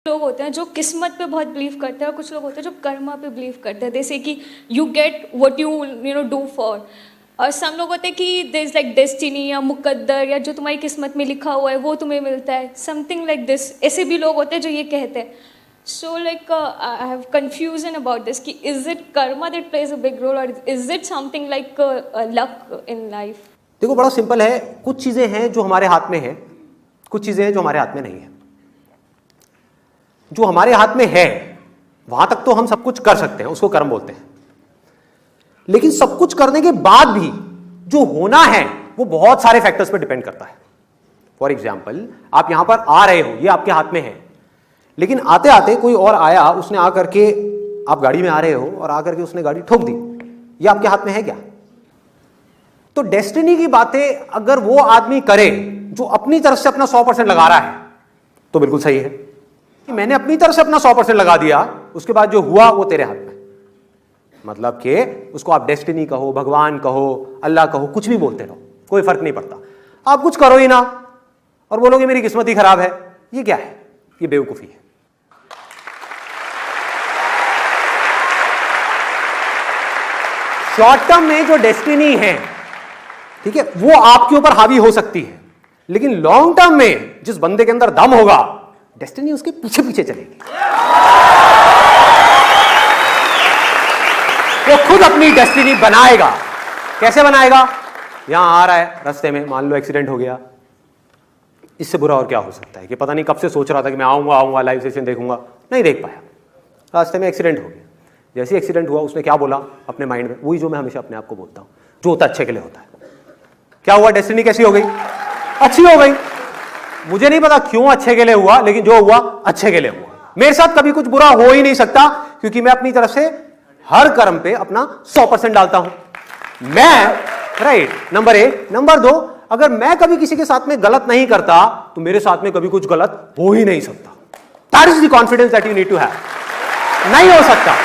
लोग होते हैं जो किस्मत पे बहुत बिलीव करते हैं और कुछ लोग होते हैं जो कर्मा पे बिलीव करते हैं, जैसे कि you get what you do for. और सम लोग होते हैं कि देयर इज लाइक डेस्टिनी या मुकद्दर या जो तुम्हारी किस्मत में लिखा हुआ है वो तुम्हें मिलता है, समथिंग लाइक दिस। ऐसे भी लोग होते हैं जो ये कहते हैं। So like I have confusion about this कि is it karma that plays a big role और is it something like luck in life. देखो बड़ा सिंपल है, कुछ चीजें हैं जो हमारे हाथ में है, कुछ चीजें हैं जो हमारे हाथ में नहीं है। जो हमारे हाथ में है वहां तक तो हम सब कुछ कर सकते हैं, उसको कर्म बोलते हैं। लेकिन सब कुछ करने के बाद भी जो होना है वो बहुत सारे फैक्टर्स पर डिपेंड करता है। फॉर एग्जाम्पल, आप यहां पर आ रहे हो, ये आपके हाथ में है, लेकिन आते आते कोई और आया, उसने आकर के, आप गाड़ी में आ रहे हो और आकर के उसने गाड़ी ठोक दी, ये आपके हाथ में है क्या? तो डेस्टिनी की बातें अगर वो आदमी करे जो अपनी तरफ से अपना 100% लगा रहा है तो बिल्कुल सही है कि मैंने अपनी तरफ से अपना 100% लगा दिया, उसके बाद जो हुआ वो तेरे हाथ में। मतलब कि उसको आप डेस्टिनी कहो, भगवान कहो, अल्लाह कहो, कुछ भी बोलते रहो, कोई फर्क नहीं पड़ता। आप कुछ करो ही ना और बोलोगे मेरी किस्मत ही खराब है, ये क्या है? ये बेवकूफी है। शॉर्ट टर्म में जो डेस्टिनी है, ठीक है, वो आपके ऊपर हावी हो सकती है, लेकिन लॉन्ग टर्म में जिस बंदे के अंदर दम होगा, डेस्टिनी उसके पीछे पीछे चलेगी। वो खुद अपनी डेस्टिनी बनाएगा। कैसे बनाएगा? यहां आ रहा है, रास्ते में मान लो एक्सीडेंट हो गया, इससे बुरा और क्या हो सकता है कि पता नहीं कब से सोच रहा था कि मैं आऊंगा लाइव सेशन देखूंगा, नहीं देख पाया, रास्ते में एक्सीडेंट हो गया। जैसे एक्सीडेंट हुआ उसने क्या बोला अपने माइंड में? वही जो मैं हमेशा अपने आप को बोलता हूं, जो होता अच्छे के लिए होता है। क्या हुआ? डेस्टिनी कैसी हो गई? अच्छी हो गई। मुझे नहीं पता क्यों अच्छे के लिए हुआ, लेकिन जो हुआ अच्छे के लिए हुआ। मेरे साथ कभी कुछ बुरा हो ही नहीं सकता, क्योंकि मैं अपनी तरफ से हर कर्म पे अपना 100% डालता हूं। मैं राइट, नंबर 1। नंबर 2, अगर मैं कभी किसी के साथ में गलत नहीं करता तो मेरे साथ में कभी कुछ गलत हो ही नहीं सकता। That is the confidence that you need to have. नहीं हो सकता।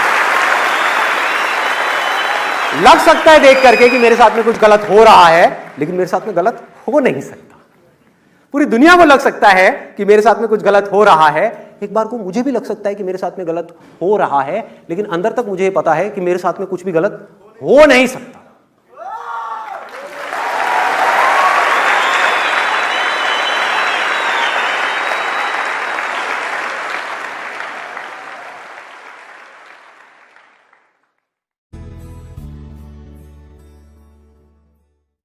लग सकता है देख करके कि मेरे साथ में कुछ गलत हो रहा है, लेकिन मेरे साथ में गलत हो नहीं सकता। पूरी दुनिया को लग सकता है कि मेरे साथ में कुछ गलत हो रहा है, एक बार को मुझे भी लग सकता है कि मेरे साथ में गलत हो रहा है, लेकिन अंदर तक मुझे पता है कि मेरे साथ में कुछ भी गलत हो नहीं सकता।